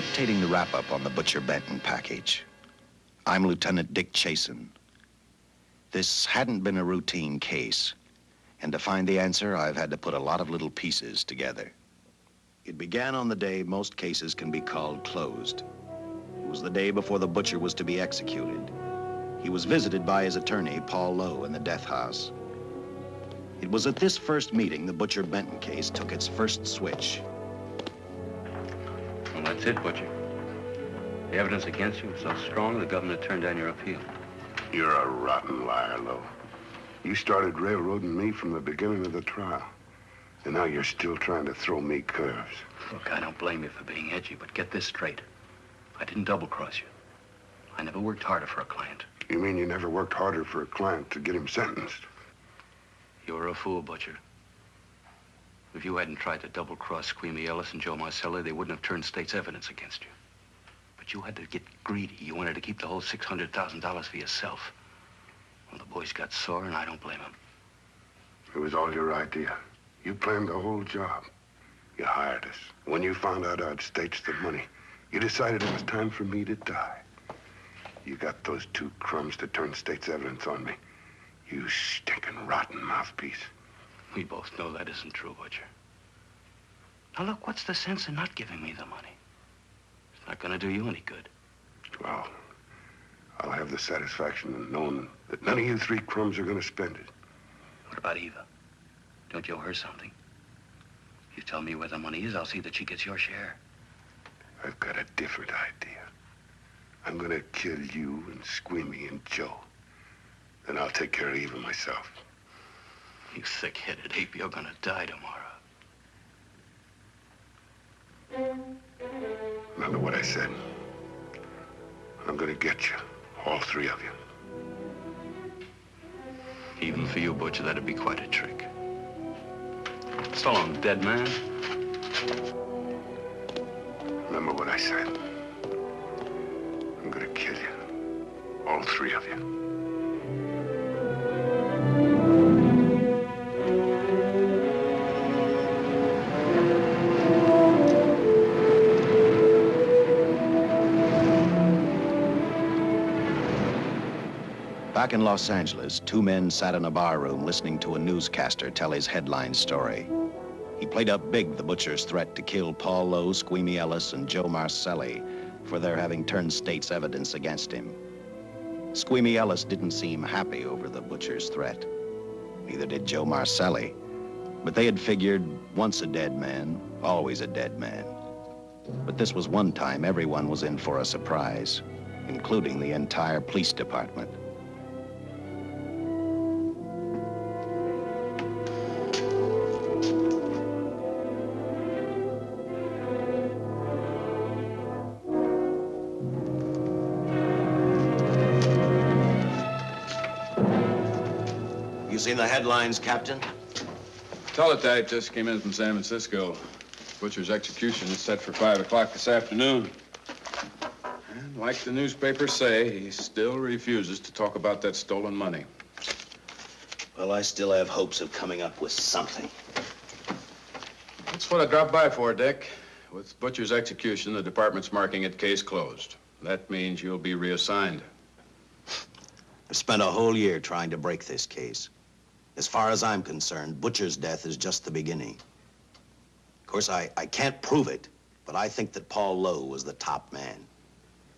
dictating the wrap-up on the Butcher Benton package. I'm Lieutenant Dick Chasen. This hadn't been a routine case, and to find the answer, I've had to put a lot of little pieces together. It began on the day most cases can be called closed. It was the day before the butcher was to be executed. He was visited by his attorney, Paul Lowe, in the death house. It was at this first meeting the Butcher Benton case took its first switch. Well, that's it, Butcher. The evidence against you was so strong, the governor turned down your appeal. You're a rotten liar, Lowe. You started railroading me from the beginning of the trial. And now you're still trying to throw me curves. Look, I don't blame you for being edgy, but get this straight. I didn't double-cross you. I never worked harder for a client. You mean you never worked harder for a client to get him sentenced? You were a fool, Butcher. If you hadn't tried to double-cross Squeamy Ellis and Joe Marcelli, they wouldn't have turned state's evidence against you. But you had to get greedy. You wanted to keep the whole $600,000 for yourself. Well, the boys got sore, and I don't blame them. It was all your idea. You planned the whole job. You hired us. When you found out I'd staged the money, you decided it was time for me to die. You got those two crumbs to turn state's evidence on me. You stinking rotten mouthpiece. We both know that isn't true, Butcher. Now, look, what's the sense in not giving me the money? It's not gonna do you any good. Well, I'll have the satisfaction of knowing that none of you three crumbs are gonna spend it. What about Eva? Don't you owe her something? You tell me where the money is, I'll see that she gets your share. I've got a different idea. I'm gonna kill you and Squeamy and Joe. Then I'll take care of Eva myself. You thick-headed ape, you're gonna die tomorrow. Remember what I said. I'm gonna get you, all three of you. Even for you, Butcher, that'd be quite a trick. So long, dead man. Remember what I said. I'm gonna kill you, all three of you. Back in Los Angeles, two men sat in a bar room listening to a newscaster tell his headline story. He played up big the butcher's threat to kill Paul Lowe, Squeamy Ellis, and Joe Marcelli for their having turned state's evidence against him. Squeamy Ellis didn't seem happy over the butcher's threat. Neither did Joe Marcelli. But they had figured, once a dead man, always a dead man. But this was one time everyone was in for a surprise, including the entire police department. You seen the headlines, Captain? Teletype just came in from San Francisco. Butcher's execution is set for 5 o'clock this afternoon. And like the newspapers say, he still refuses to talk about that stolen money. Well, I still have hopes of coming up with something. That's what I dropped by for, Dick. With Butcher's execution, the department's marking it case closed. That means you'll be reassigned. I've spent a whole year trying to break this case. As far as I'm concerned, Butcher's death is just the beginning. Of course, I can't prove it, but I think that Paul Lowe was the top man.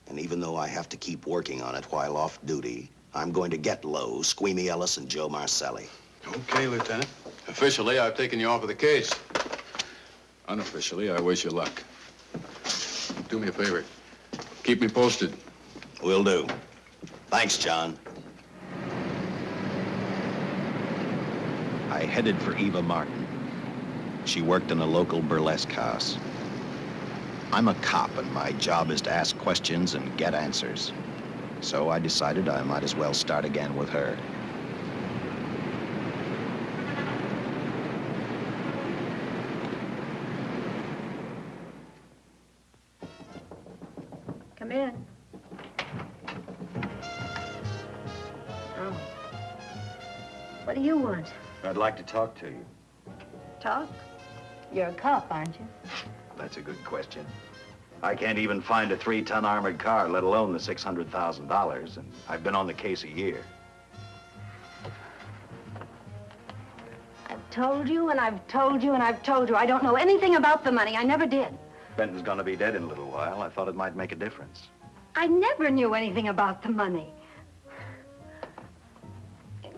And even though I have to keep working on it while off duty, I'm going to get Lowe, Squeamy Ellis, and Joe Marcelli. Okay, Lieutenant. Officially, I've taken you off of the case. Unofficially, I wish you luck. Do me a favor. Keep me posted. Will do. Thanks, John. I headed for Eva Martin. She worked in a local burlesque house. I'm a cop, and my job is to ask questions and get answers. So I decided I might as well start again with her. Come in. Oh. What do you want? I'd like to talk to you. Talk? You're a cop, aren't you? That's a good question. I can't even find a 3-ton armored car, let alone the $600,000, and I've been on the case a year. I've told you, and I've told you, and I've told you. I don't know anything about the money. I never did. Benton's gonna be dead in a little while. I thought it might make a difference. I never knew anything about the money.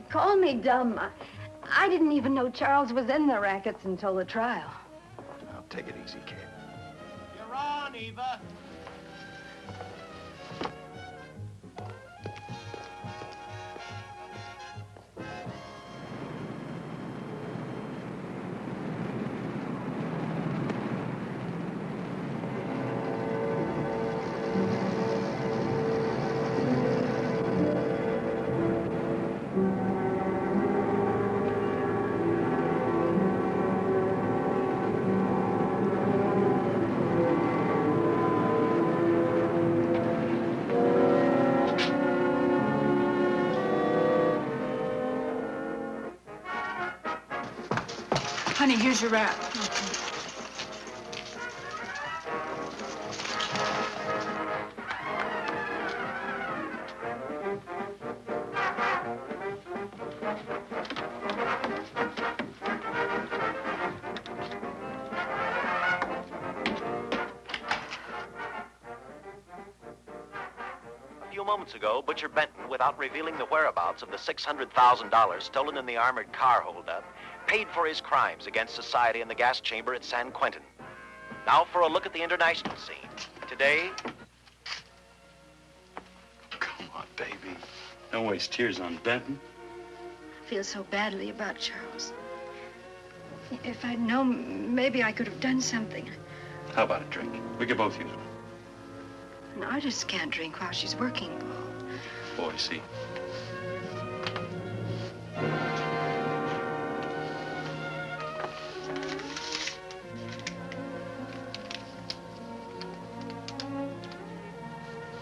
Call me dumb. I didn't even know Charles was in the rackets until the trial. Now, take it easy, kid. You're on, Eva. Honey, here's your wrap. A few moments ago, Butcher Benton, without revealing the whereabouts of the $600,000 stolen in the armored car holdup, paid for his crimes against society in the gas chamber at San Quentin. Now for a look at the international scene. Today... Come on, baby. Don't waste tears on Benton. I feel so badly about Charles. If I'd known, maybe I could have done something. How about a drink? We could both use one. An artist can't drink while she's working, Paul. Boy, see.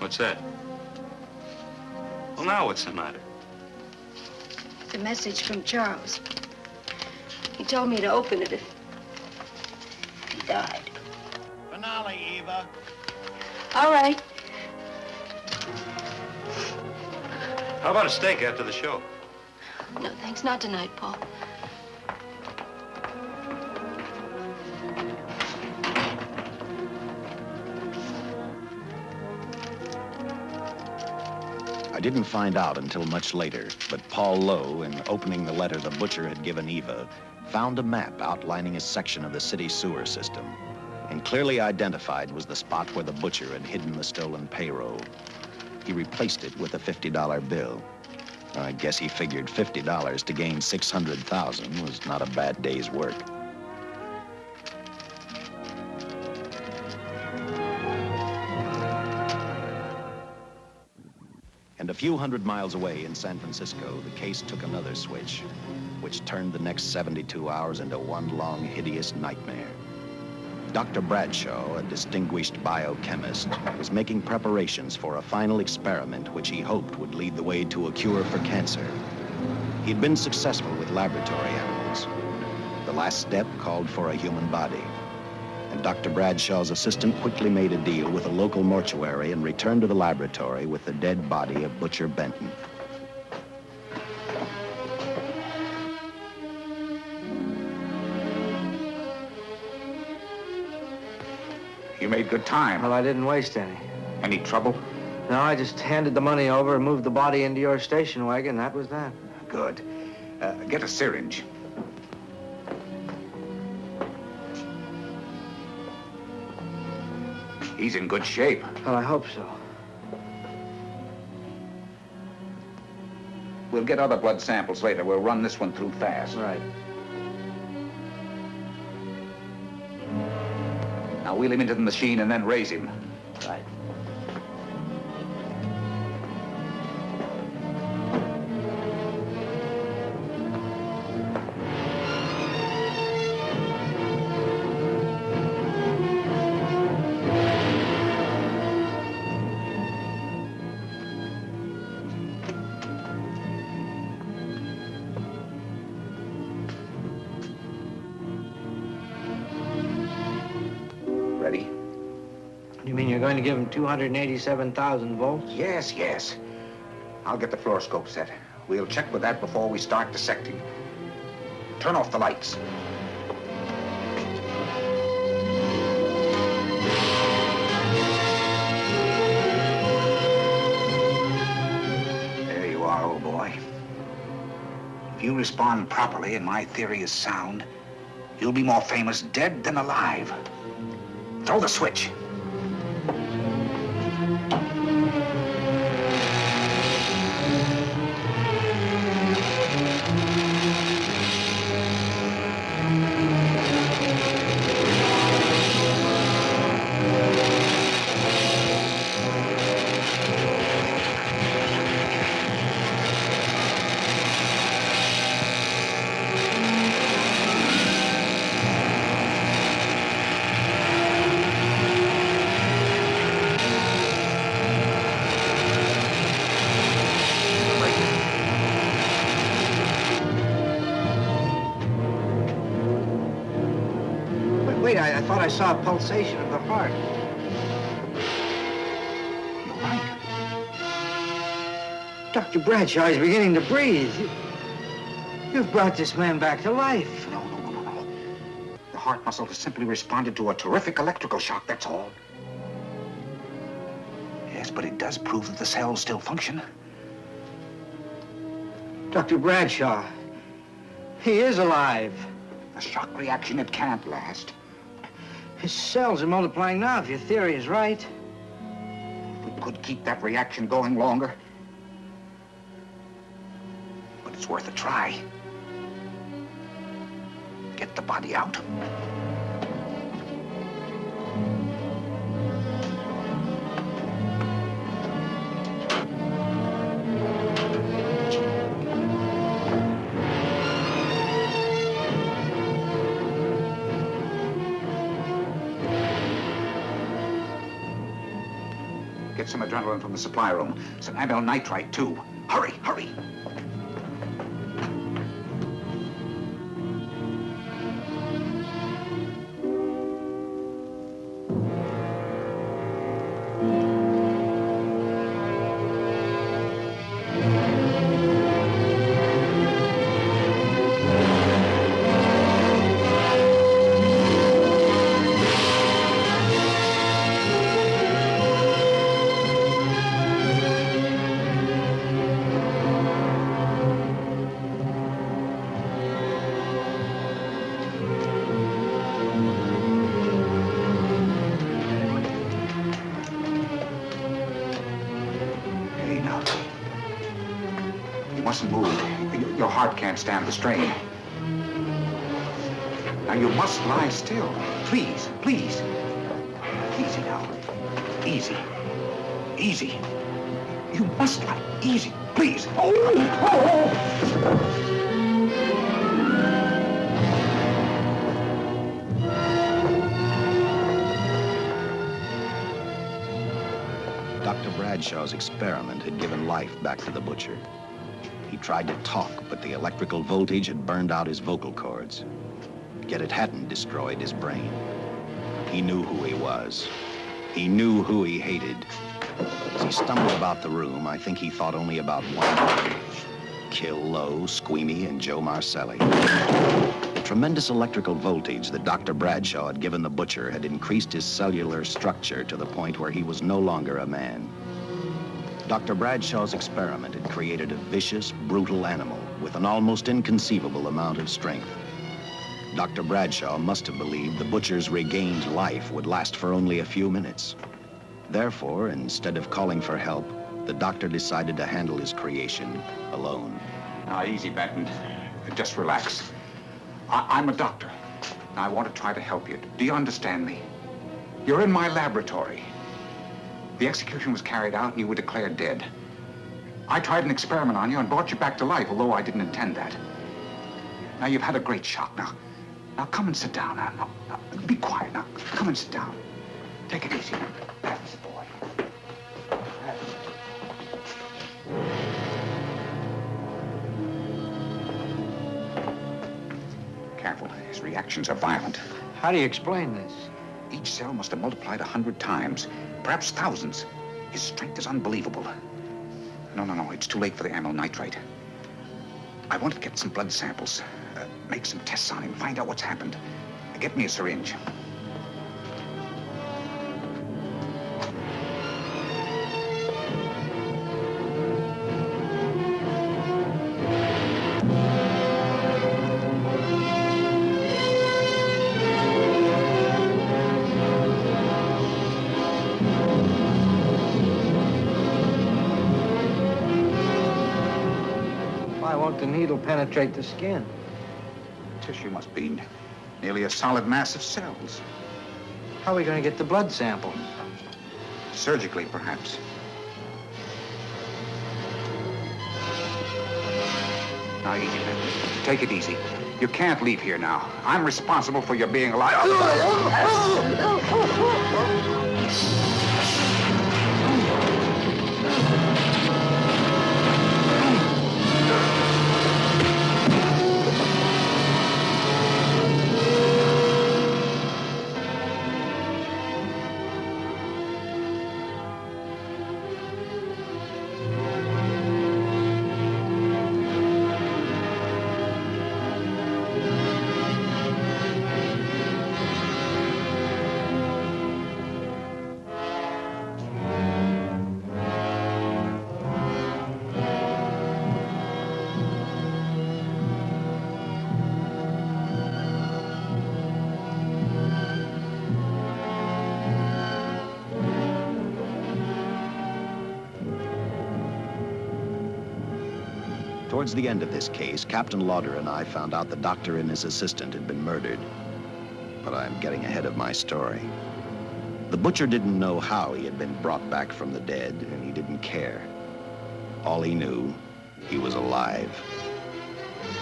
What's that? Well, now what's the matter? It's a message from Charles. He told me to open it if he died. Finale, Eva. All right. How about a steak after the show? No, thanks. Not tonight, Paul. I didn't find out until much later, but Paul Lowe, in opening the letter the butcher had given Eva, found a map outlining a section of the city sewer system. And clearly identified was the spot where the butcher had hidden the stolen payroll. He replaced it with a $50 bill. I guess he figured $50 to gain $600,000 was not a bad day's work. And a few hundred miles away in San Francisco, the case took another switch, which turned the next 72 hours into one long, hideous nightmare. Dr. Bradshaw, a distinguished biochemist, was making preparations for a final experiment which he hoped would lead the way to a cure for cancer. He'd been successful with laboratory animals. The last step called for a human body. And Dr. Bradshaw's assistant quickly made a deal with a local mortuary and returned to the laboratory with the dead body of Butcher Benton. You made good time. Well, I didn't waste any. Any trouble? No, I just handed the money over and moved the body into your station wagon. That was that. Good. Get a syringe. He's in good shape. Well, I hope so. We'll get other blood samples later. We'll run this one through fast. Right. Now wheel him into the machine and then raise him. Right. You mean you're going to give him 287,000 volts? Yes, yes. I'll get the fluoroscope set. We'll check with that before we start dissecting. Turn off the lights. There you are, old boy. If you respond properly and my theory is sound, you'll be more famous dead than alive. Throw the switch. Wait, I thought I saw a pulsation of the heart. You're right. Dr. Bradshaw is beginning to breathe. You've brought this man back to life. No. The heart muscle has simply responded to a terrific electrical shock, that's all. Yes, but it does prove that the cells still function. Dr. Bradshaw, he is alive. A shock reaction, it can't last. His cells are multiplying now, if your theory is right. We could keep that reaction going longer. But it's worth a try. Get the body out. Get some adrenaline from the supply room. Some amyl nitrite, too. Hurry, hurry. Your heart can't stand the strain. Now, you must lie still. Please, please. Easy now. Easy. Easy. You must lie. Easy, please. Dr. Bradshaw's experiment had given life back to the butcher. He tried to talk, but the electrical voltage had burned out his vocal cords. Yet it hadn't destroyed his brain. He knew who he was. He knew who he hated. As he stumbled about the room, I think he thought only about one: kill Lowe, Squeamy, and Joe Marcelli. The tremendous electrical voltage that Dr. Bradshaw had given the butcher had increased his cellular structure to the point where he was no longer a man. Dr. Bradshaw's experiment had created a vicious, brutal animal with an almost inconceivable amount of strength. Dr. Bradshaw must have believed the butcher's regained life would last for only a few minutes. Therefore, instead of calling for help, the doctor decided to handle his creation alone. Now, easy, Benton. Just relax. I'm a doctor. I want to try to help you. Do you understand me? You're in my laboratory. The execution was carried out and you were declared dead. I tried an experiment on you and brought you back to life, although I didn't intend that. Now, you've had a great shock. Now come and sit down. Now, be quiet. Now, come and sit down. Take it easy. That's the boy. Careful. His reactions are violent. How do you explain this? Each cell must have multiplied 100 times, perhaps thousands. His strength is unbelievable. No, it's too late for the amyl nitrite. I want to get some blood samples, make some tests on him, find out what's happened. Get me a syringe. Why won't the needle penetrate the skin? The tissue must be nearly a solid mass of cells. How are we going to get the blood sample? Surgically, perhaps. Now, take it easy. You can't leave here now. I'm responsible for your being alive. Towards the end of this case, Captain Lauder and I found out the doctor and his assistant had been murdered. But I'm getting ahead of my story. The butcher didn't know how he had been brought back from the dead, and he didn't care. All he knew, he was alive.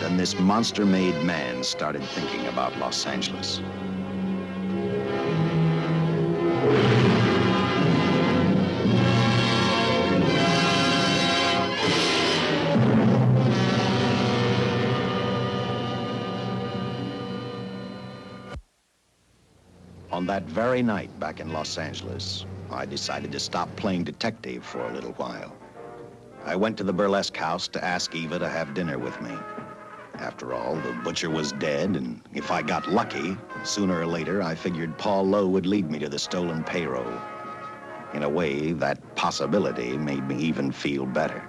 Then this monster-made man started thinking about Los Angeles. On that very night back in Los Angeles, I decided to stop playing detective for a little while. I went to the burlesque house to ask Eva to have dinner with me. After all, the butcher was dead, and if I got lucky, sooner or later, I figured Paul Lowe would lead me to the stolen payroll. In a way, that possibility made me even feel better.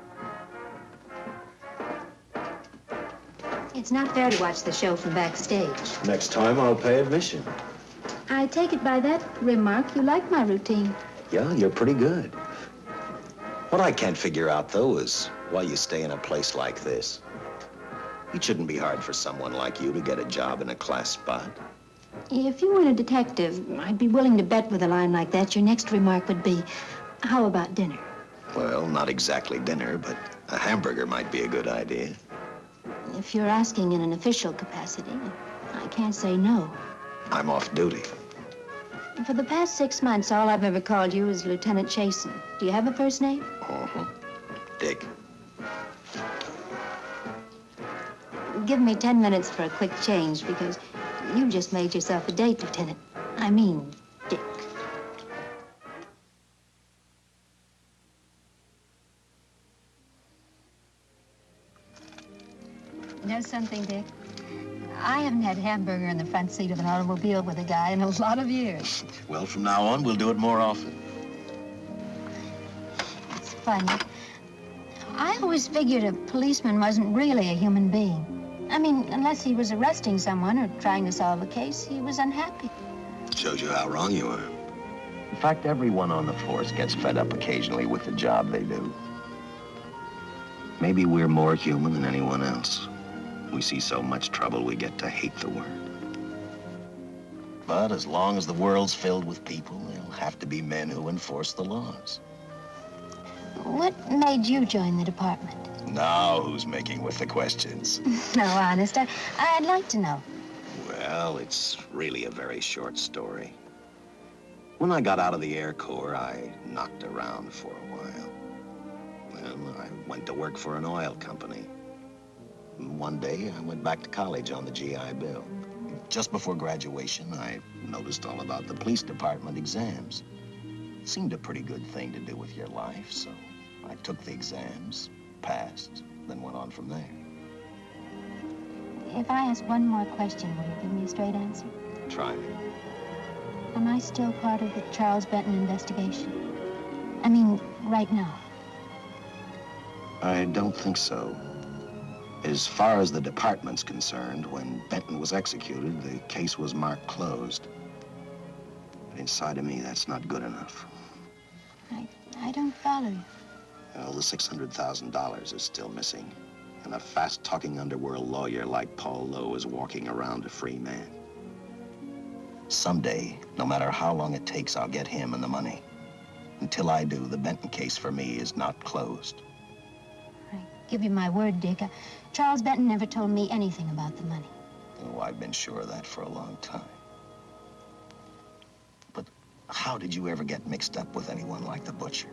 It's not fair to watch the show from backstage. Next time, I'll pay admission. I take it by that remark you like my routine. Yeah, you're pretty good. What I can't figure out, though, is why you stay in a place like this. It shouldn't be hard for someone like you to get a job in a class spot. If you weren't a detective, I'd be willing to bet with a line like that your next remark would be, how about dinner? Well, not exactly dinner, but a hamburger might be a good idea. If you're asking in an official capacity, I can't say no. I'm off duty. For the past 6 months, all I've ever called you is Lieutenant Chasen. Do you have a first name? Uh-huh. Dick. Give me 10 minutes for a quick change, because you just made yourself a date, Lieutenant. I mean, Dick. You know something, Dick? I haven't had hamburger in the front seat of an automobile with a guy in a lot of years. Well, from now on, we'll do it more often. It's funny. I always figured a policeman wasn't really a human being. I mean, unless he was arresting someone or trying to solve a case, he was unhappy. Shows you how wrong you are. In fact, everyone on the force gets fed up occasionally with the job they do. Maybe we're more human than anyone else. We see so much trouble, we get to hate the word. But as long as the world's filled with people, there'll have to be men who enforce the laws. What made you join the department? Now who's making with the questions? No, honest, I'd like to know. Well, it's really a very short story. When I got out of the Air Corps, I knocked around for a while. Well, I went to work for an oil company. One day, I went back to college on the GI Bill. just before graduation, I noticed all about the police department exams. Seemed a pretty good thing to do with your life, so I took the exams, passed, then went on from there. If I ask one more question, will you give me a straight answer? Try me. Am I still part of the Charles Benton investigation? I mean, right now. I don't think so. As far as the department's concerned, when Benton was executed, the case was marked closed. But inside of me, that's not good enough. I don't follow you. Well, the $600,000 is still missing. And a fast-talking underworld lawyer like Paul Lowe is walking around a free man. Someday, no matter how long it takes, I'll get him and the money. Until I do, the Benton case for me is not closed. I give you my word, Dick. Charles Benton never told me anything about the money. Oh, I've been sure of that for a long time. But how did you ever get mixed up with anyone like the butcher?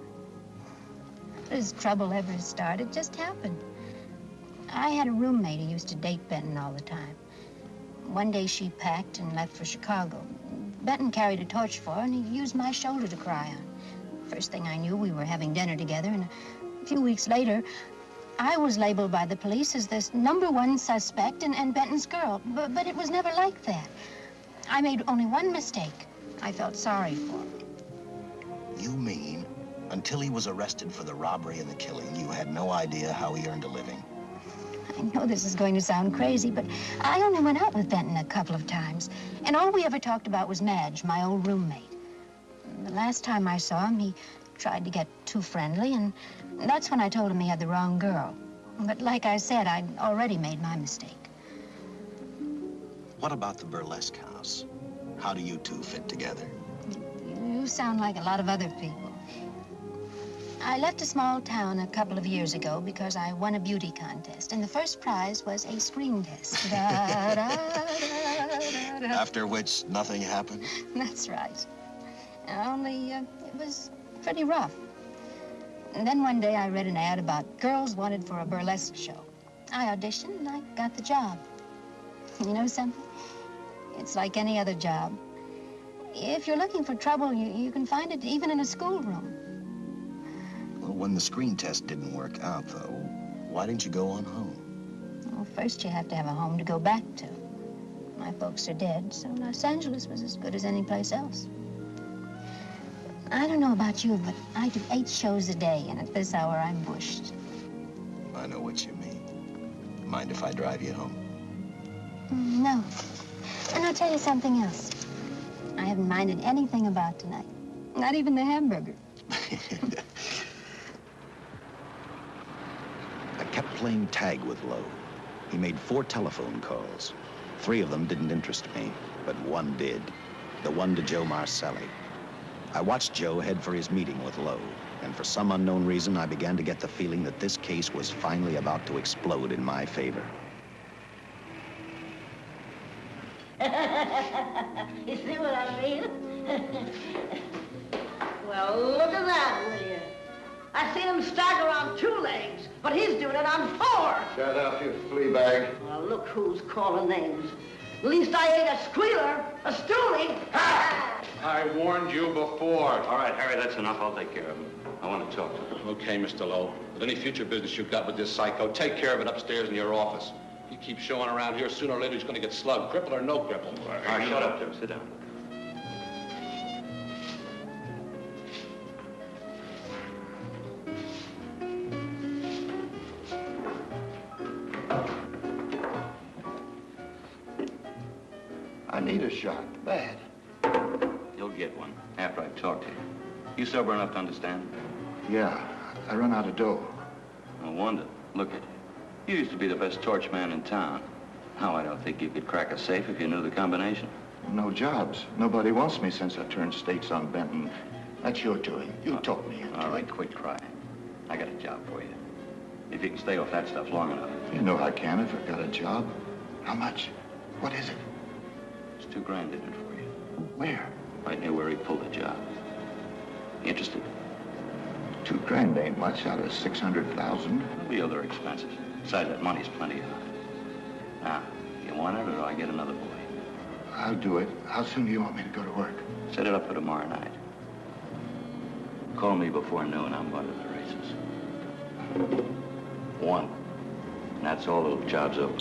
As trouble ever started, it just happened. I had a roommate who used to date Benton all the time. One day she packed and left for Chicago. Benton carried a torch for her, and he used my shoulder to cry on. First thing I knew, we were having dinner together, and a few weeks later, I was labeled by the police as this #1 suspect and Benton's girl. But it was never like that. I made only one mistake. I felt sorry for him. You mean, until he was arrested for the robbery and the killing, you had no idea how he earned a living? I know this is going to sound crazy, but I only went out with Benton a couple of times. And all we ever talked about was Madge, my old roommate. The last time I saw him, he tried to get too friendly, and that's when I told him he had the wrong girl. But like I said, I'd already made my mistake. What about the burlesque house? How do you two fit together? You sound like a lot of other people. I left a small town a couple of years ago because I won a beauty contest, and the first prize was a screen test. After which, nothing happened? That's right. Only, it was pretty rough. And then one day I read an ad about girls wanted for a burlesque show. I auditioned and I got the job. You know something? It's like any other job. If you're looking for trouble, you can find it even in a schoolroom. Well, when the screen test didn't work out, though, why didn't you go on home? Well, first you have to have a home to go back to. My folks are dead, so Los Angeles was as good as any place else. I don't know about you, but I do 8 shows a day, and at this hour, I'm bushed. I know what you mean. Mind if I drive you home? No. And I'll tell you something else. I haven't minded anything about tonight. Not even the hamburger. I kept playing tag with Lowe. He made 4 telephone calls. 3 of them didn't interest me, but one did. The one to Joe Marcelli. I watched Joe head for his meeting with Lowe, and for some unknown reason, I began to get the feeling that this case was finally about to explode in my favor. You see what I mean? Well, look at that, will you? I seen him stagger on 2 legs, but he's doing it on 4. Shut up, you flea bag. Well, look who's calling names. At least I ain't a squealer, a stoolie. Ha! I warned you before. All right, Harry, that's enough. I'll take care of him. I want to talk to him. Okay, Mr. Lowe. But any future business you've got with this psycho, take care of it upstairs in your office. He keeps showing around here, sooner or later he's going to get slugged, cripple or no cripple. All right, shut up, Jim. Sit down. I need a shot, bad. You'll get one after I've talked to you. You sober enough to understand? Yeah, I run out of dough. No wonder. Look at you. You used to be the best torch man in town. Now I don't think you could crack a safe if you knew the combination. No jobs. Nobody wants me since I turned states on Benton. That's your doing. You taught me. All right, quit crying. I got a job for you. If you can stay off that stuff long enough. You know I can if I got a job. How much? What is it? It's $2 grand in it for you. Where? Right near where he pulled the job. Interested? $2 grand ain't much out of 600,000. There'll be other expenses. Besides, that money's plenty of. Now, you want it or do I get another boy? I'll do it. How soon do you want me to go to work? Set it up for tomorrow night. Call me before noon. I'm going to the races. 1. And that's all. The job's over.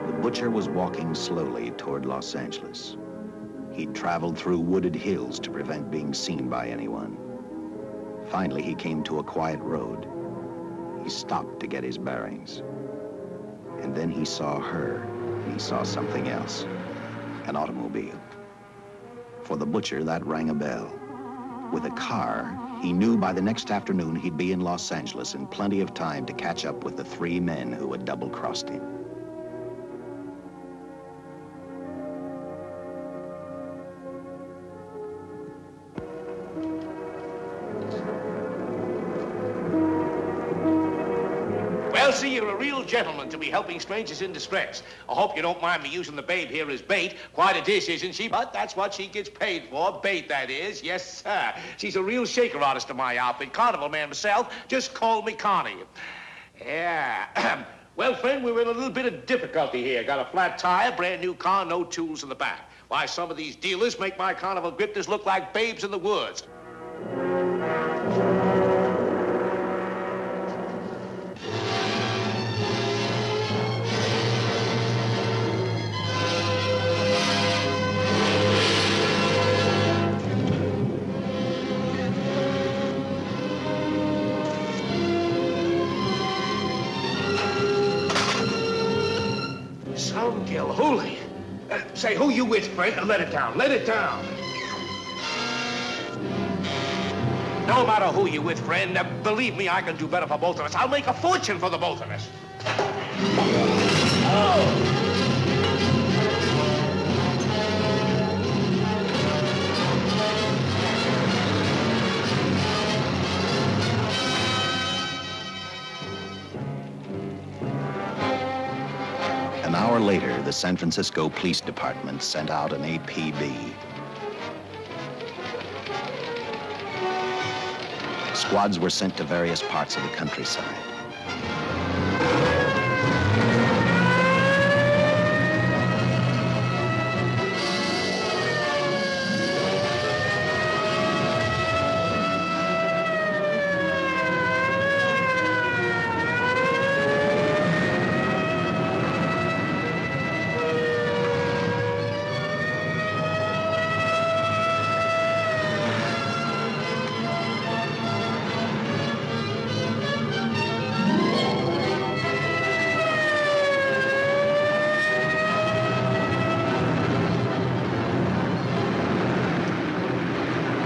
The butcher was walking slowly toward Los Angeles. He'd traveled through wooded hills to prevent being seen by anyone. Finally, he came to a quiet road. He stopped to get his bearings. And then he saw her, and he saw something else, an automobile. For the butcher, that rang a bell. With a car, he knew by the next afternoon he'd be in Los Angeles in plenty of time to catch up with the 3 men who had double-crossed him. Well, see, you're a real gentleman to be helping strangers in distress. I hope you don't mind me using the babe here as bait. Quite a dish, isn't she? But that's what she gets paid for. Bait, that is. Yes, sir. She's a real shaker artist of my outfit. Carnival man myself. Just call me Connie. Yeah. Well, friend, we're in a little bit of difficulty here. Got a flat tire, brand new car, no tools in the back. Why, some of these dealers make my carnival grifters look like babes in the woods. Holy. Say, who you with, friend? Let it down. Let it down. No matter who you with, friend, believe me, I can do better for both of us. I'll make a fortune for the both of us. Oh! An hour later, the San Francisco Police Department sent out an APB. Squads were sent to various parts of the countryside.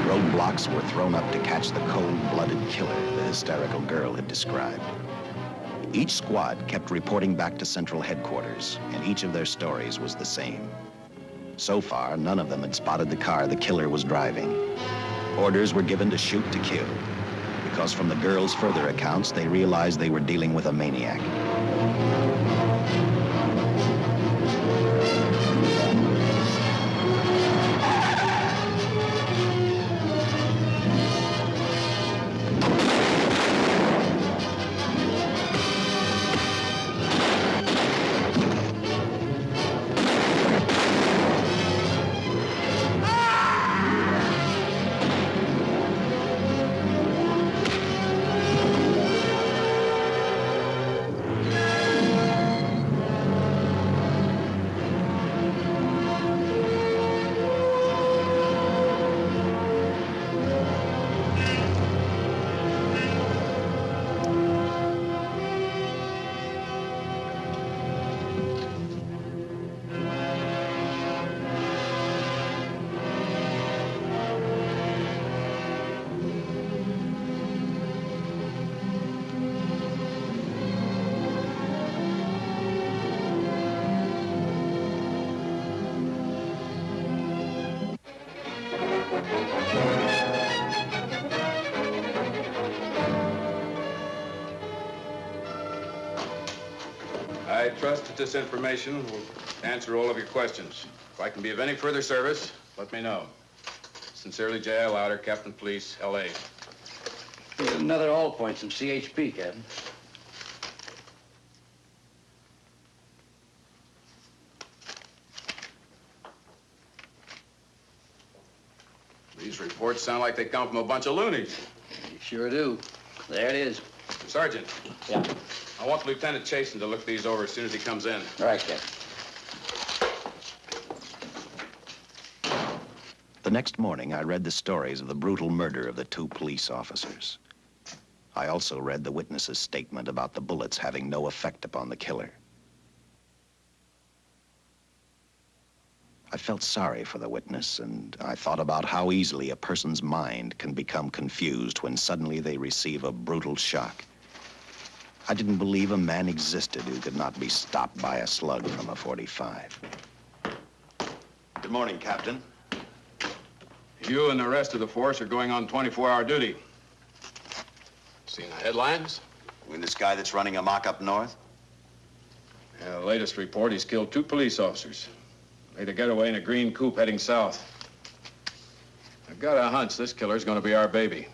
Roadblocks were thrown up to catch the cold-blooded killer the hysterical girl had described. Each squad kept reporting back to central headquarters, and each of their stories was the same. So far, none of them had spotted the car the killer was driving. Orders were given to shoot to kill, because from the girls' further accounts, they realized they were dealing with a maniac. I trust that this information will answer all of your questions. If I can be of any further service, let me know. Sincerely, J. Louder, Captain Police, L.A. Another all points from CHP, Captain. These reports sound like they come from a bunch of loonies. You sure do. There it is. Sergeant. Yeah. I want Lieutenant Chasen to look these over as soon as he comes in. All right, Captain. The next morning, I read the stories of the brutal murder of the 2 police officers. I also read the witness's statement about the bullets having no effect upon the killer. I felt sorry for the witness, and I thought about how easily a person's mind can become confused when suddenly they receive a brutal shock. I didn't believe a man existed who could not be stopped by a slug from a .45. Good morning, Captain. You and the rest of the force are going on 24-hour duty. Seen the headlines? You mean this guy that's running amok up north? Yeah, the latest report, he's killed 2 police officers. Made a getaway in a green coupe heading south. I've got a hunch this killer's gonna be our baby.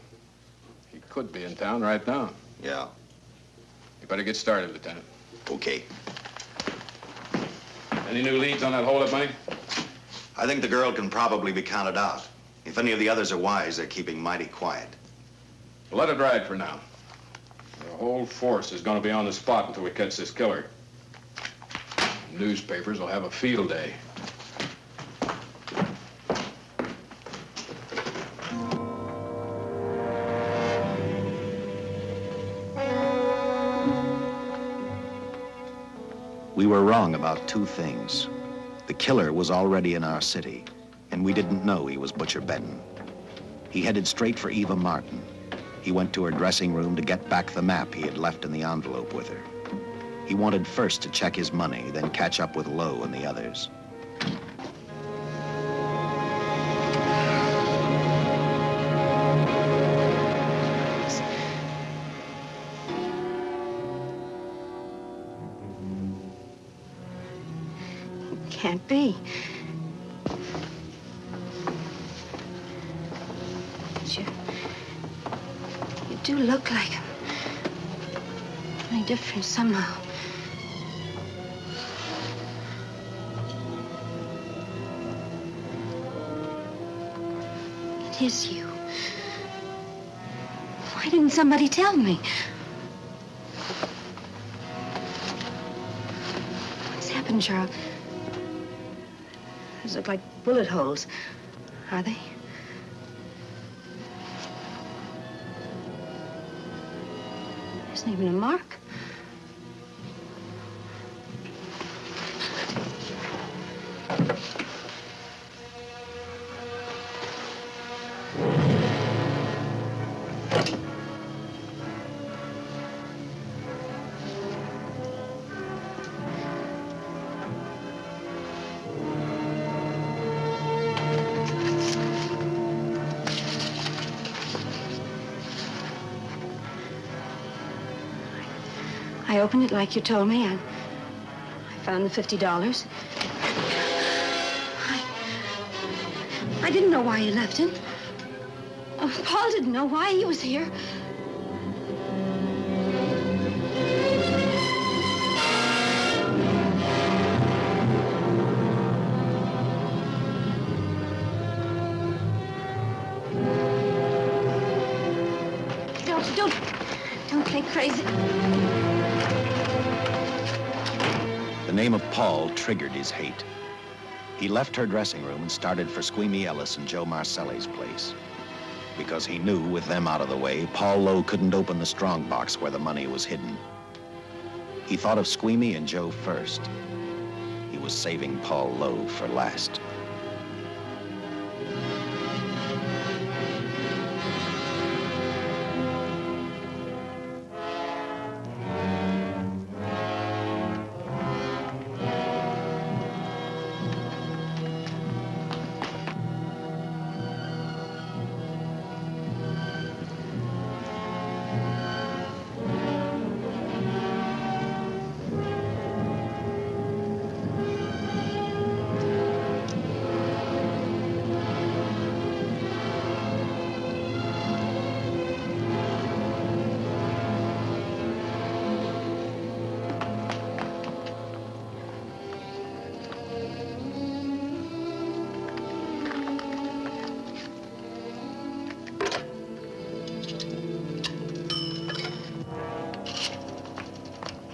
He could be in town right now. Yeah. You better get started, Lieutenant. Okay. Any new leads on that hold-up money? I think the girl can probably be counted out. If any of the others are wise, they're keeping mighty quiet. Well, let it ride for now. The whole force is gonna be on the spot until we catch this killer. Newspapers will have a field day. We were wrong about 2 things. The killer was already in our city, and we didn't know he was Butcher Benton. He headed straight for Eva Martin. He went to her dressing room to get back the map he had left in the envelope with her. He wanted first to check his money, then catch up with Lowe and the others. Can't be. But you do look like him. Only different somehow. It is you. Why didn't somebody tell me? What's happened, Charles? Those look like bullet holes. Are they? There isn't even a mark. I opened it like you told me, and I found the $50. I didn't know why you left him. Oh, Paul didn't know why he was here. Don't play crazy. The name of Paul triggered his hate. He left her dressing room and started for Squeamy Ellis and Joe Marcelli's place. Because he knew, with them out of the way, Paul Lowe couldn't open the strong box where the money was hidden. He thought of Squeamy and Joe first. He was saving Paul Lowe for last.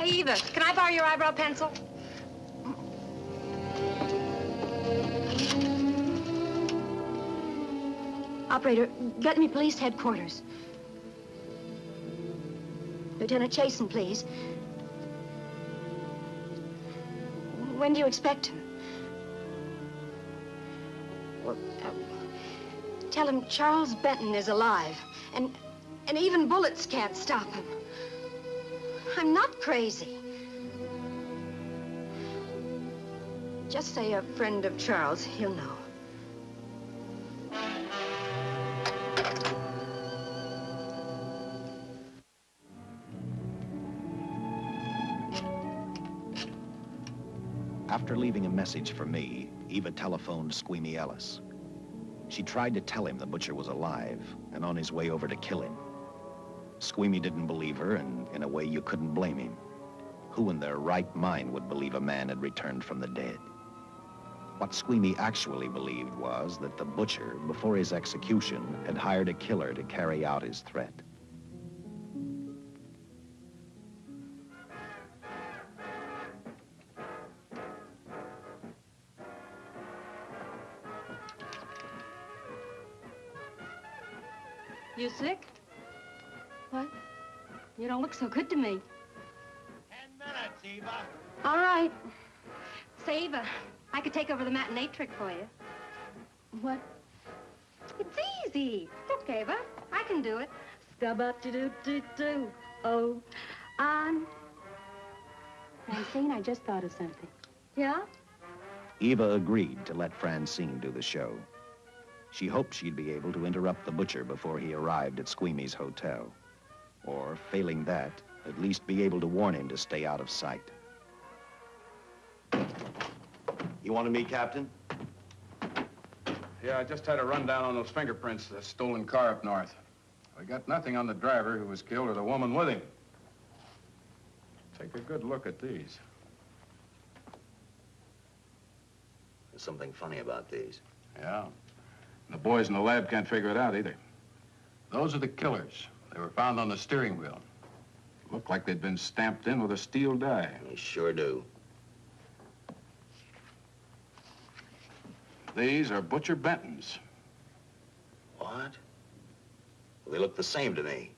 Hey, Eva, can I borrow your eyebrow pencil? Operator, get me police headquarters. Lieutenant Chasen, please. When do you expect him? Well, tell him Charles Benton is alive, and even bullets can't stop him. I'm not crazy. Just say a friend of Charles, he'll know. After leaving a message for me, Eva telephoned Squeamy Ellis. She tried to tell him the butcher was alive and on his way over to kill him. Squeamy didn't believe her, and in a way you couldn't blame him. Who in their right mind would believe a man had returned from the dead? What Squeamy actually believed was that the butcher, before his execution, had hired a killer to carry out his threat. You sick? What? You don't look so good to me. 10 minutes, Eva. All right. Say, Eva, I could take over the matinee trick for you. What? It's easy. Look, Eva, I can do it. Scabba-doo-doo-doo. Oh, I'm... Francine, I just thought of something. Yeah? Eva agreed to let Francine do the show. She hoped she'd be able to interrupt the butcher before he arrived at Squeamy's hotel. Or, failing that, at least be able to warn him to stay out of sight. You wanted me, Captain? Yeah, I just had a rundown on those fingerprints of the stolen car up north. We got nothing on the driver who was killed or the woman with him. Take a good look at these. There's something funny about these. Yeah. The boys in the lab can't figure it out either. Those are the killers. They were found on the steering wheel. Looked like they'd been stamped in with a steel die. They sure do. These are Butcher Benton's. What? Well, they look the same to me.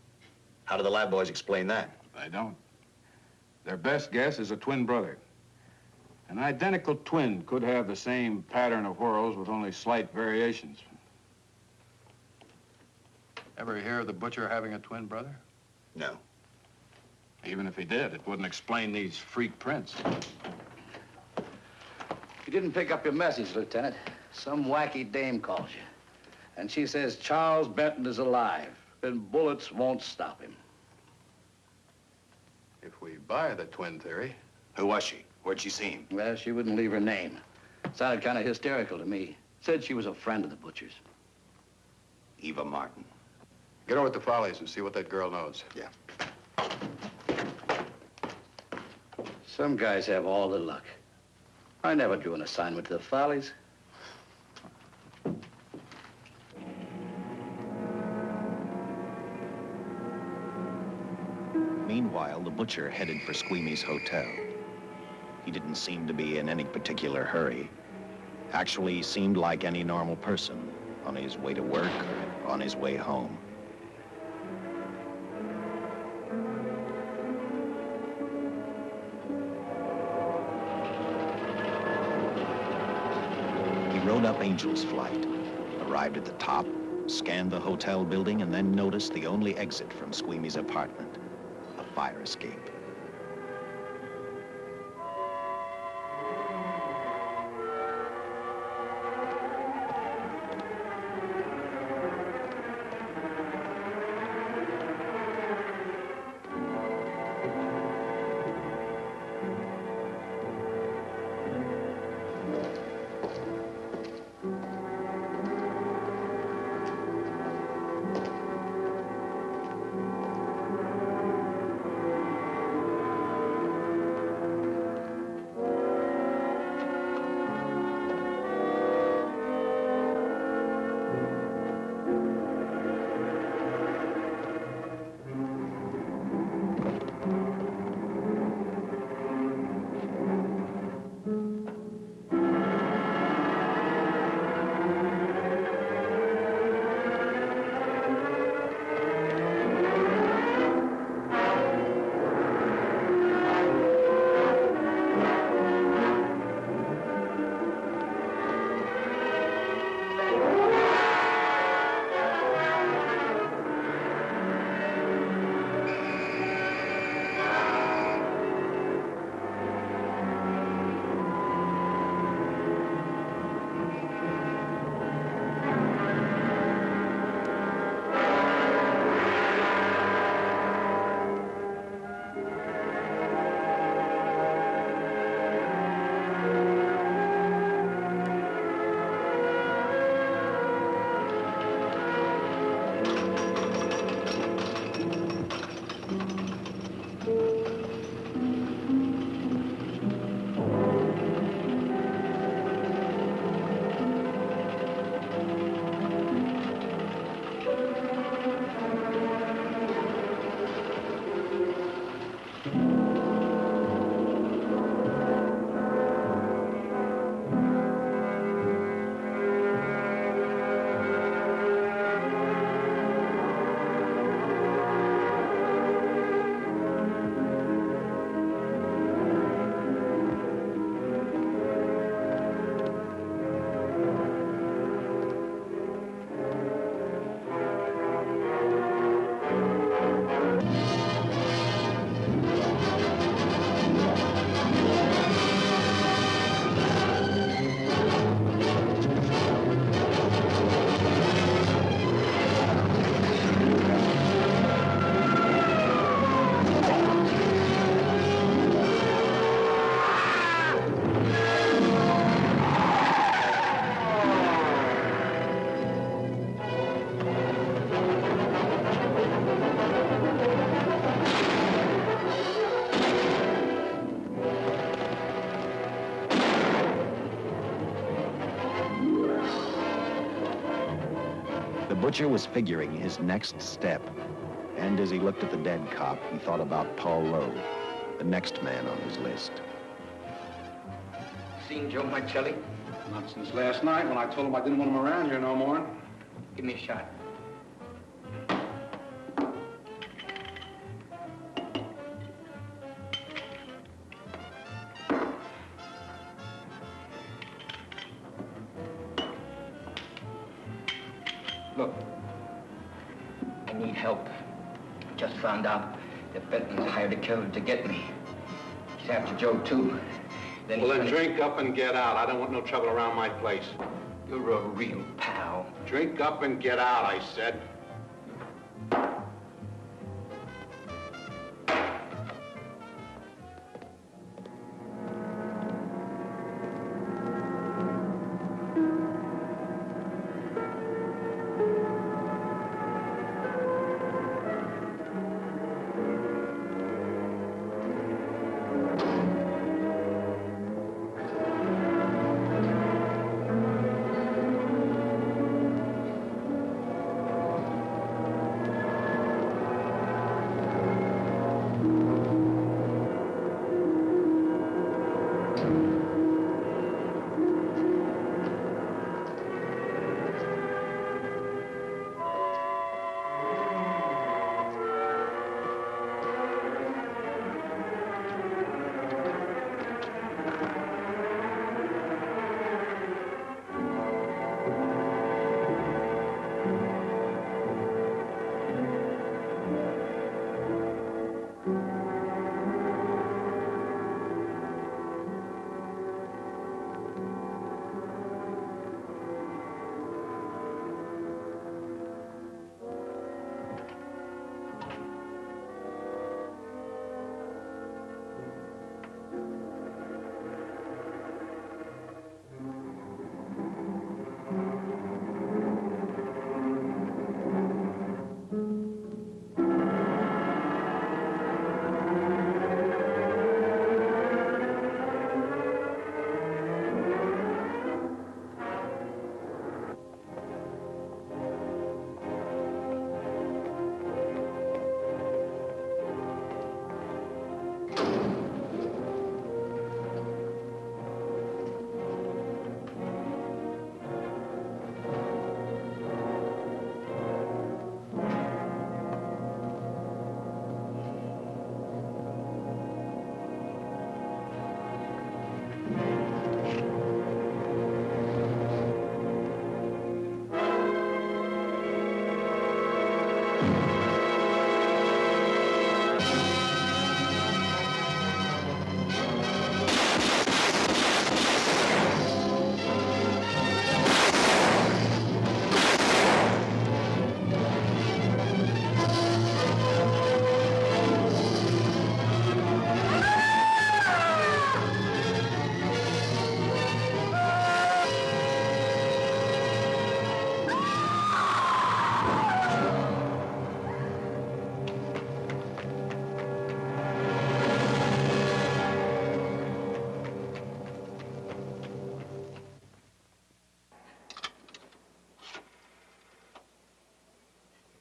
How do the lab boys explain that? They don't. Their best guess is a twin brother. An identical twin could have the same pattern of whorls with only slight variations. Ever hear of the butcher having a twin brother? No. Even if he did, it wouldn't explain these freak prints. You didn't pick up your message, Lieutenant. Some wacky dame calls you. And she says Charles Benton is alive, and bullets won't stop him. If we buy the twin theory... Who was she? Where'd she see him? Well, she wouldn't leave her name. Sounded kind of hysterical to me. Said she was a friend of the butcher's. Eva Martin. Get over at the Follies and see what that girl knows. Yeah. Some guys have all the luck. I never drew an assignment to the Follies. Meanwhile, the butcher headed for Squeamy's hotel. He didn't seem to be in any particular hurry. Actually, he seemed like any normal person, on his way to work or on his way home. He rode up Angel's Flight, arrived at the top, scanned the hotel building, and then noticed the only exit from Squeamy's apartment, a fire escape. Butcher was figuring his next step. And as he looked at the dead cop, he thought about Paul Lowe, the next man on his list. Seen Joe Marcelli? Not since last night when I told him I didn't want him around here no more. Give me a shot. Look, I need help. Just found out that Benton's hired a killer to get me. He's after Joe, too. Well, then drink up and get out. I don't want no trouble around my place. You're a real pal. Drink up and get out, I said.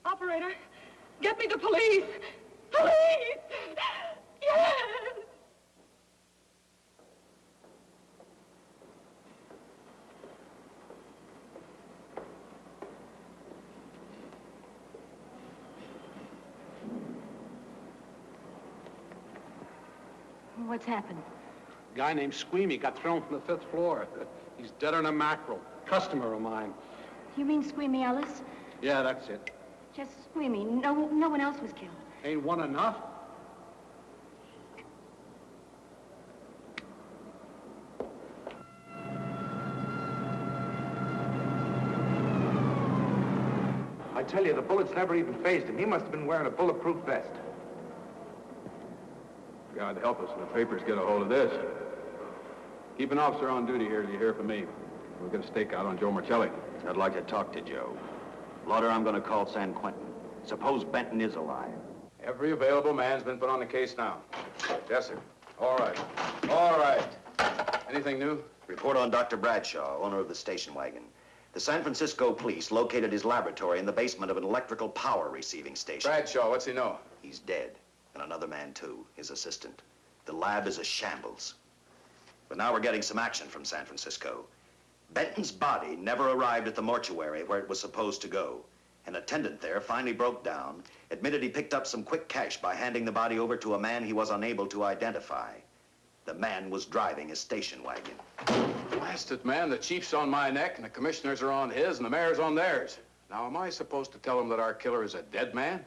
Operator, get me the police! Police! Yes! What's happened? A guy named Squeamy got thrown from the 5th floor. He's dead on a mackerel. Customer of mine. You mean Squeamy Ellis? Yeah, that's it. Just Squeamy. No one else was killed. Ain't one enough? I tell you, the bullets never even phased him. He must have been wearing a bulletproof vest. God help us when the papers get a hold of this. Keep an officer on duty here till you hear from me. We'll get a stakeout on Joe Marcelli. I'd like to talk to Joe. Lauder, I'm going to call San Quentin. Suppose Benton is alive. Every available man's been put on the case now. Yes, sir. All right. All right. Anything new? Report on Dr. Bradshaw, owner of the station wagon. The San Francisco police located his laboratory in the basement of an electrical power receiving station. Bradshaw, what's he know? He's dead. And another man, too, his assistant. The lab is a shambles. But now we're getting some action from San Francisco. Benton's body never arrived at the mortuary where it was supposed to go. An attendant there finally broke down, admitted he picked up some quick cash by handing the body over to a man he was unable to identify. The man was driving a station wagon. Blasted man, the chief's on my neck, and the commissioners are on his, and the mayor's on theirs. Now, am I supposed to tell them that our killer is a dead man?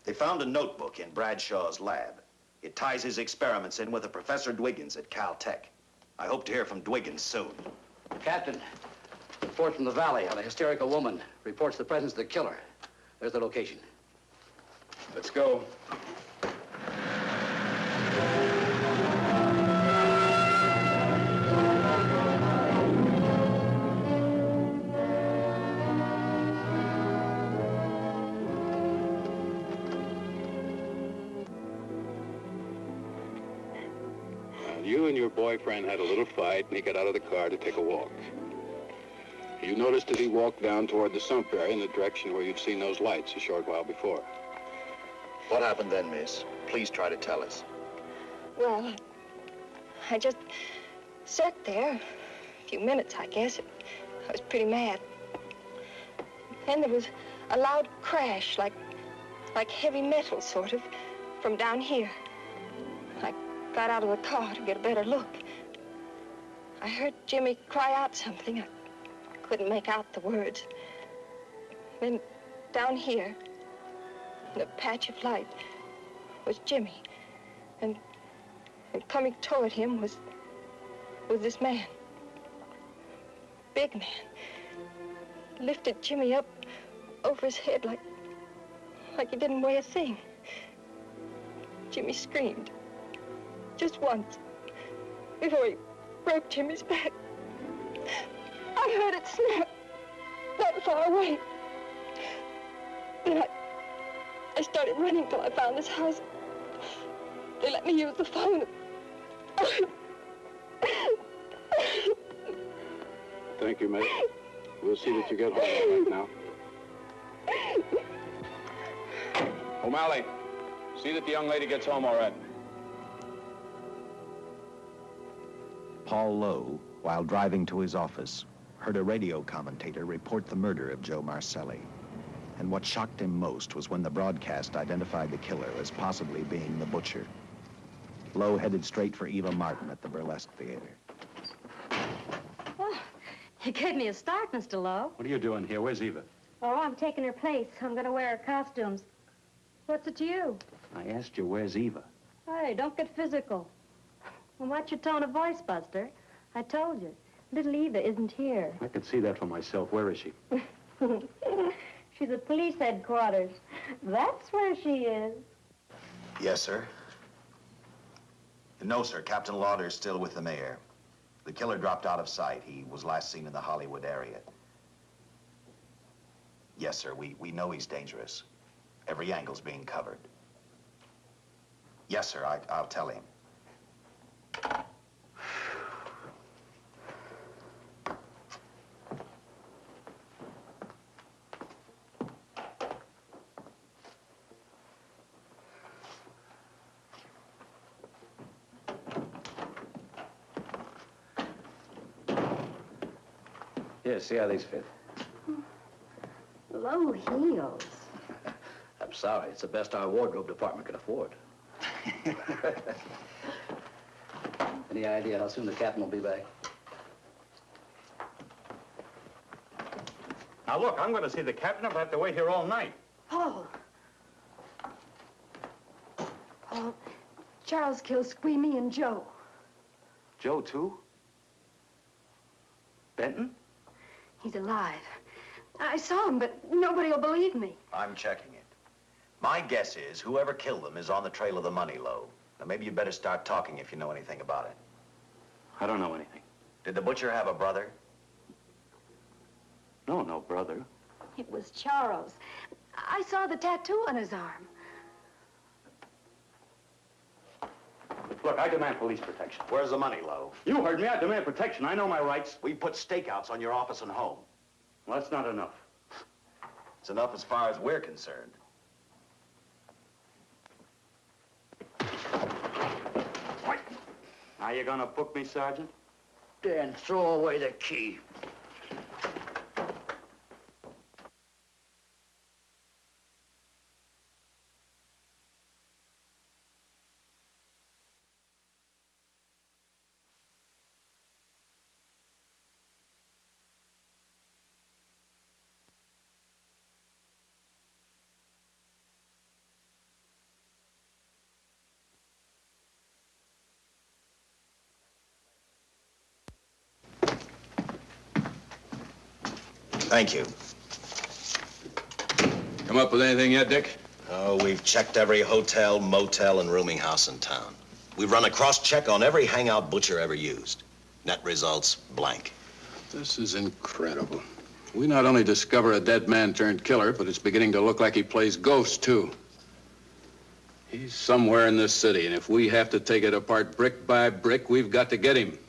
They found a notebook in Bradshaw's lab. It ties his experiments in with a Professor Dwiggins at Caltech. I hope to hear from Dwiggins soon. Captain, report from the valley on a hysterical woman. Reports the presence of the killer. There's the location. Let's go. You and your boyfriend had a little fight, and he got out of the car to take a walk. You noticed that he walked down toward the sump area in the direction where you'd seen those lights a short while before. What happened then, miss? Please try to tell us. Well, I just sat there a few minutes, I guess. I was pretty mad. Then there was a loud crash, like heavy metal, sort of, from down here. I got out of the car to get a better look. I heard Jimmy cry out something. I couldn't make out the words. Then down here, in a patch of light, was Jimmy. And coming toward him was this man. Big man. Lifted Jimmy up over his head like he didn't weigh a thing. Jimmy screamed. Just once, before he broke Jimmy's back. I heard it snap, not far away. Then I started running till I found this house. They let me use the phone. Thank you, mate. We'll see that you get home all right now. O'Malley, see that the young lady gets home all right. Paul Lowe, while driving to his office, heard a radio commentator report the murder of Joe Marcelli. And what shocked him most was when the broadcast identified the killer as possibly being the butcher. Lowe headed straight for Eva Martin at the Burlesque Theater. Oh, you gave me a start, Mr. Lowe. What are you doing here? Where's Eva? Oh, I'm taking her place. I'm going to wear her costumes. What's it to you? I asked you, where's Eva? Hey, don't get physical. Well, watch your tone of voice, Buster. I told you. Little Eva isn't here. I could see that for myself. Where is she? She's at police headquarters. That's where she is. Yes, sir. No, sir. Captain Lauder's still with the mayor. The killer dropped out of sight. He was last seen in the Hollywood area. Yes, sir. We know he's dangerous. Every angle's being covered. Yes, sir. I'll tell him. Here, see how these fit. Low heels. I'm sorry. It's the best our wardrobe department can afford. Any idea how soon the captain will be back? Now, look, I'm going to see the captain. I'll have to wait here all night. Paul. Paul, Charles killed Squeamy and Joe. Joe, too? Benton? He's alive. I saw him, but nobody will believe me. I'm checking it. My guess is whoever killed them is on the trail of the money, Lowe. Now, maybe you better start talking if you know anything about it. I don't know anything. Did the butcher have a brother? No, no brother. It was Charles. I saw the tattoo on his arm. Look, I demand police protection. Where's the money, Lowe? You heard me. I demand protection. I know my rights. We put stakeouts on your office and home. Well, that's not enough. It's enough as far as we're concerned. Now you gonna book me, Sergeant? Dan, throw away the key. Thank you. Come up with anything yet, Dick? Oh, we've checked every hotel, motel, and rooming house in town. We've run a cross-check on every hangout Butcher ever used. Net results, blank. This is incredible. We not only discover a dead man turned killer, but it's beginning to look like he plays ghost, too. He's somewhere in this city, and if we have to take it apart brick by brick, we've got to get him.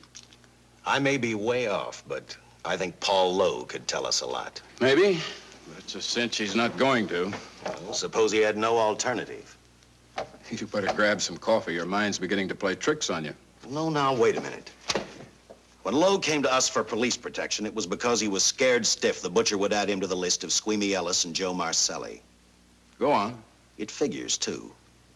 I may be way off, but I think Paul Lowe could tell us a lot. Maybe. It's a cinch he's not going to. Well, suppose he had no alternative. You better grab some coffee. Your mind's beginning to play tricks on you. No, now, wait a minute. When Lowe came to us for police protection, it was because he was scared stiff the Butcher would add him to the list of Squeamy Ellis and Joe Marcelli. Go on. It figures, too.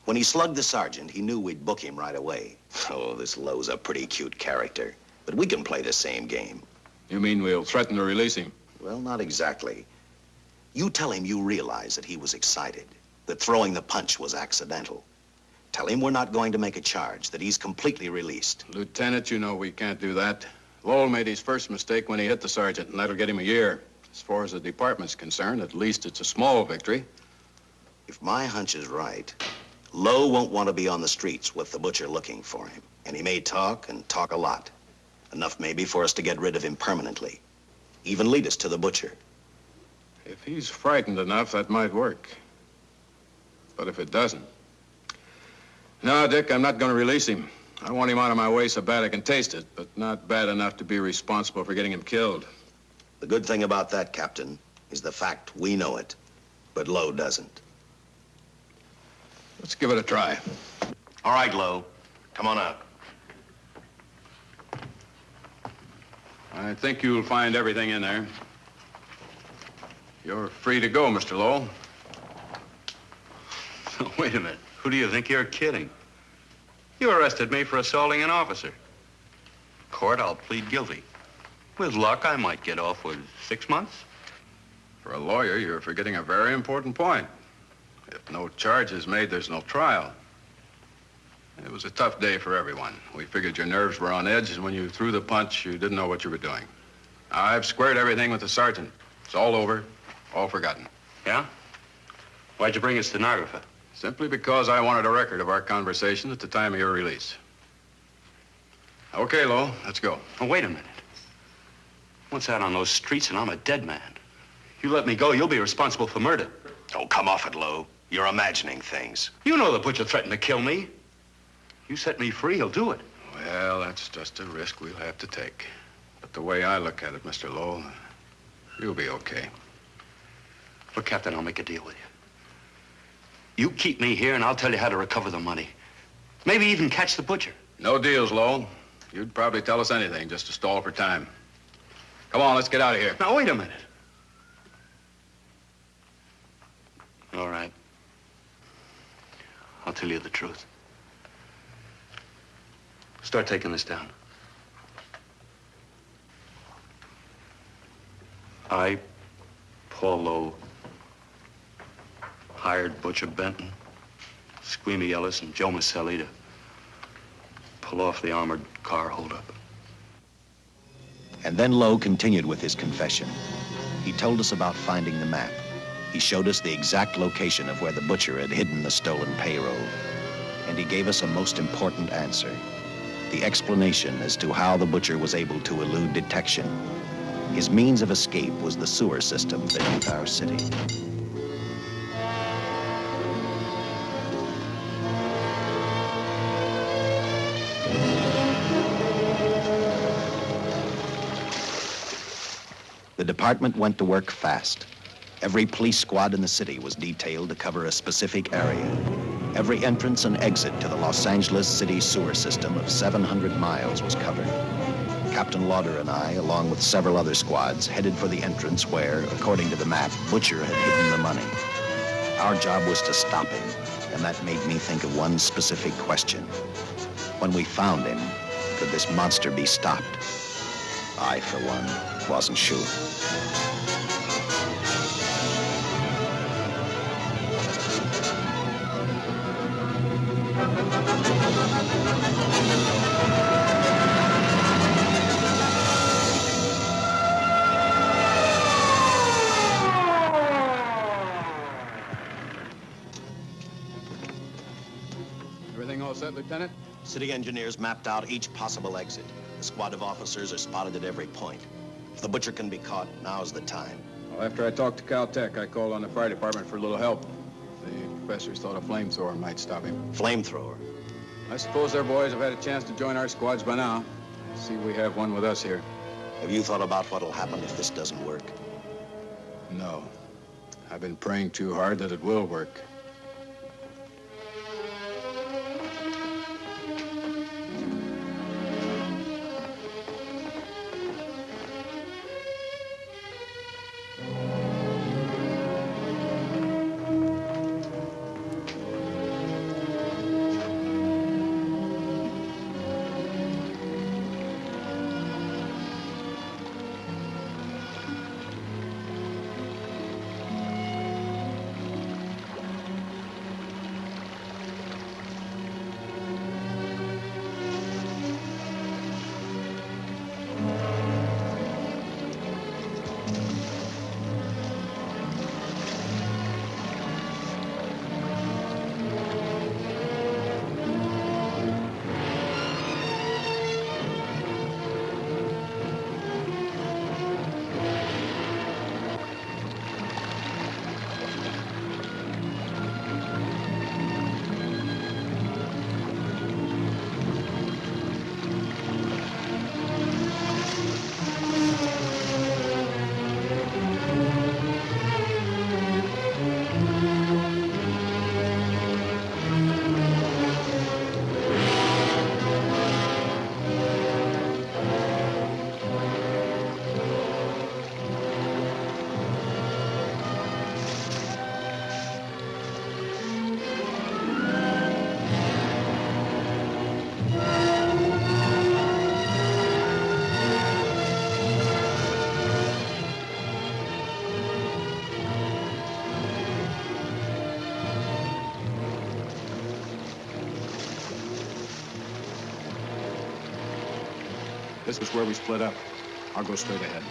When he slugged the sergeant, he knew we'd book him right away. Oh, this Lowe's a pretty cute character. But we can play the same game. You mean we'll threaten to release him? Well, not exactly. You tell him you realize that he was excited, that throwing the punch was accidental. Tell him we're not going to make a charge, that he's completely released. Lieutenant, you know we can't do that. Lowell made his first mistake when he hit the sergeant, and that'll get him a year. As far as the department's concerned, at least it's a small victory. If my hunch is right, Lowe won't want to be on the streets with the Butcher looking for him. And he may talk, and talk a lot. Enough maybe for us to get rid of him permanently. Even lead us to the Butcher. If he's frightened enough, that might work. But if it doesn't... No, Dick, I'm not going to release him. I want him out of my way so bad I can taste it, but not bad enough to be responsible for getting him killed. The good thing about that, Captain, is the fact we know it, but Lowe doesn't. Let's give it a try. All right, Lowe. Come on out. I think you'll find everything in there. You're free to go, Mr. Lowell. Wait a minute. Who do you think you're kidding? You arrested me for assaulting an officer. Court, I'll plead guilty. With luck, I might get off with 6 months. For a lawyer, you're forgetting a very important point. If no charge is made, there's no trial. It was a tough day for everyone. We figured your nerves were on edge, and when you threw the punch, you didn't know what you were doing. I've squared everything with the sergeant. It's all over, all forgotten. Yeah? Why'd you bring a stenographer? Simply because I wanted a record of our conversation at the time of your release. Okay, Lowell, let's go. Oh, wait a minute. Once out on those streets and I'm a dead man. You let me go, you'll be responsible for murder. Oh, come off it, Lowe. You're imagining things. You know the Butcher threatened to kill me. You set me free, he'll do it. Well, that's just a risk we'll have to take. But the way I look at it, Mr. Lowell, you'll be okay. Look, Captain, I'll make a deal with you. You keep me here, and I'll tell you how to recover the money. Maybe even catch the Butcher. No deals, Lowell. You'd probably tell us anything just to stall for time. Come on, let's get out of here. Now, wait a minute. All right. I'll tell you the truth. Start taking this down. I, Paul Lowe, hired Butcher Benton, Squeamy Ellis, and Joe Marcelli to pull off the armored car holdup. And then Lowe continued with his confession. He told us about finding the map. He showed us the exact location of where the Butcher had hidden the stolen payroll. And he gave us a most important answer. The explanation as to how the Butcher was able to elude detection. His means of escape was the sewer system beneath our city. The The department went to work fast. Every police squad in the city was detailed to cover a specific area. Every entrance and exit to the Los Angeles city sewer system of 700 miles was covered. Captain Lauder and I, along with several other squads, headed for the entrance where, according to the map, Butcher had hidden the money. Our job was to stop him, and that made me think of one specific question. When we found him, could this monster be stopped? I, for one, wasn't sure. Everything all set, Lieutenant? City engineers mapped out each possible exit. The squad of officers are spotted at every point. If the Butcher can be caught, now's the time. Well, after I talked to Caltech, I called on the fire department for a little help. The professors thought a flamethrower might stop him. Flamethrower? I suppose their boys have had a chance to join our squads by now. I see we have one with us here. Have you thought about what'll happen if this doesn't work? No. I've been praying too hard that it will work. This is where we split up. I'll go straight ahead.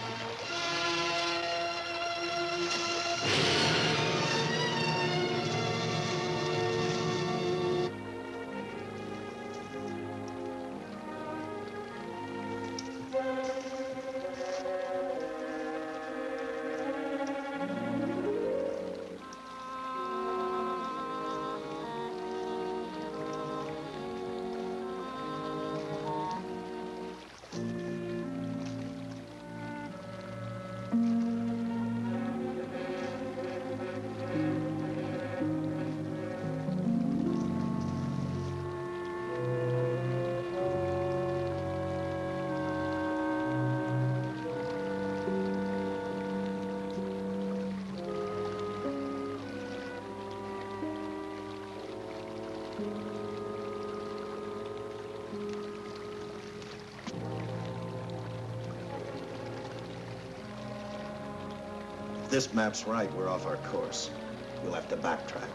If this map's right, we're off our course. We'll have to backtrack.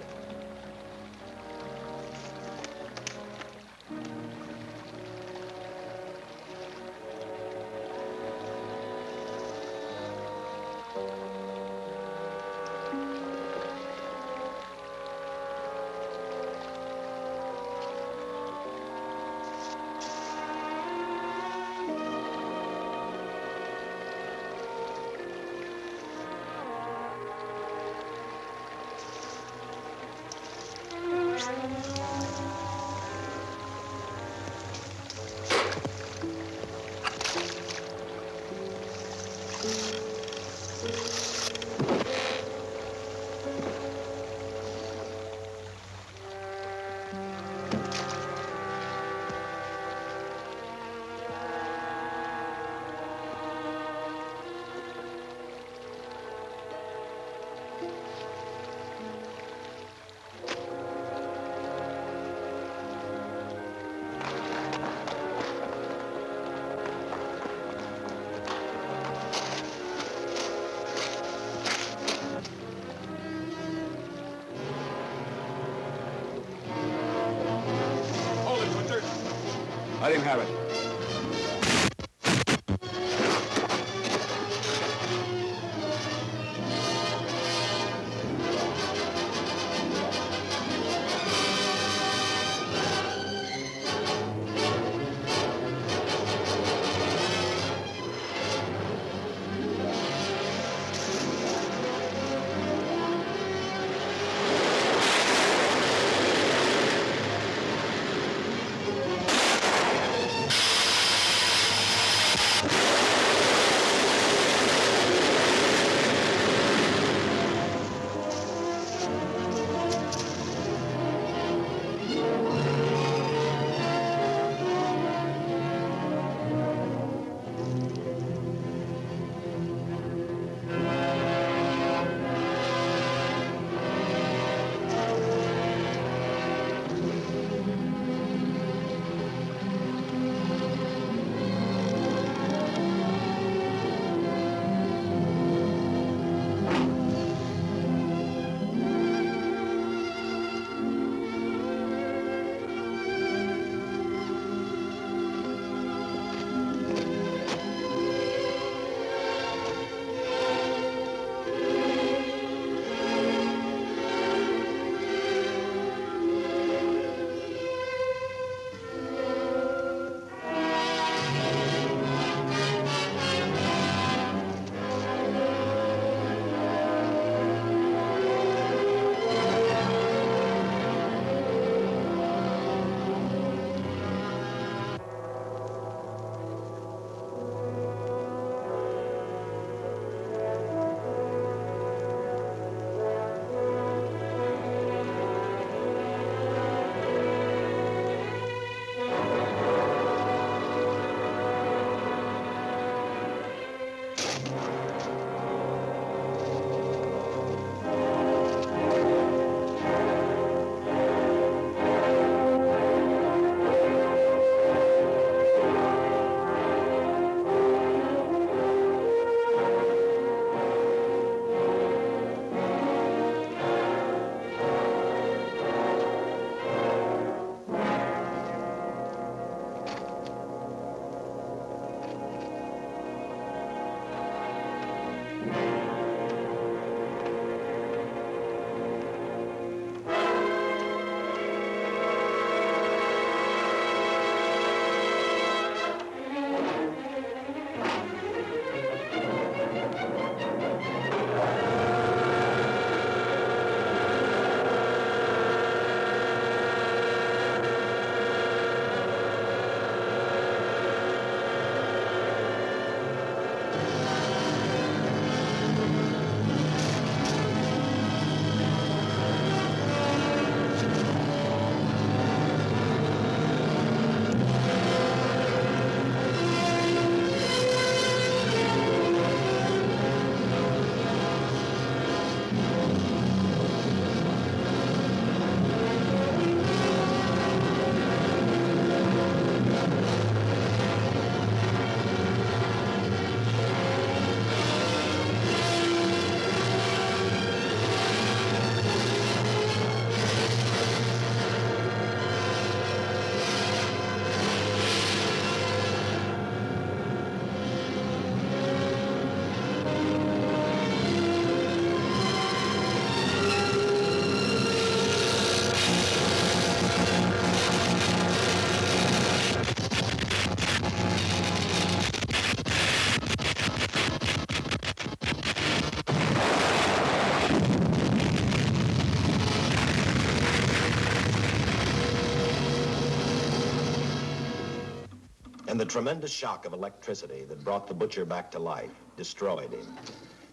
And the tremendous shock of electricity that brought the butcher back to life destroyed him.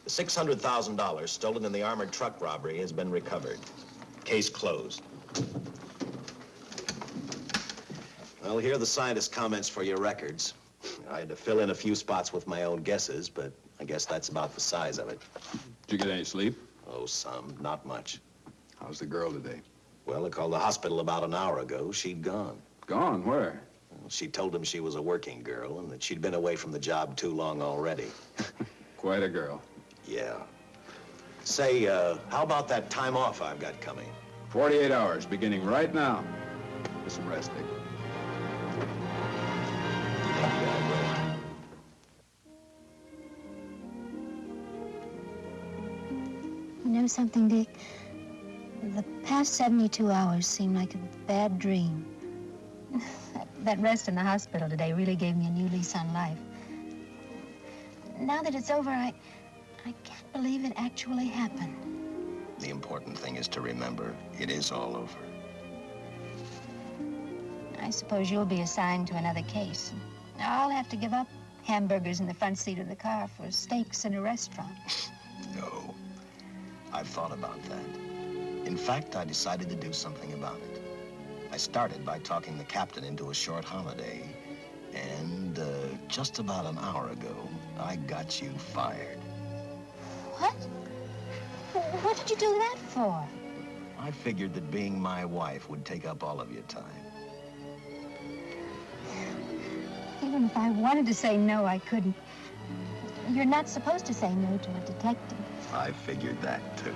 The $600,000 stolen in the armored truck robbery has been recovered. Case closed. Well, here are the scientist's comments for your records. I had to fill in a few spots with my own guesses, but I guess that's about the size of it. Did you get any sleep? Oh, some. Not much. How's the girl today? Well, I called the hospital about an hour ago. She'd gone. Gone? Where? Well, she told him she was a working girl and that she'd been away from the job too long already. Quite a girl. Yeah. Say, how about that time off I've got coming? 48 hours, beginning right now. Get some rest, Dick. know something, Dick? The past 72 hours seem like a bad dream. That rest in the hospital today really gave me a new lease on life. Now that it's over, I can't believe it actually happened. The important thing is to remember, it is all over. I suppose you'll be assigned to another case. I'll have to give up hamburgers in the front seat of the car for steaks in a restaurant. No, I've thought about that. In fact, I decided to do something about it. I started by talking the captain into a short holiday, and just about an hour ago, I got you fired. What? What did you do that for? I figured that being my wife would take up all of your time. Even if I wanted to say no, I couldn't. You're not supposed to say no to a detective. I figured that, too.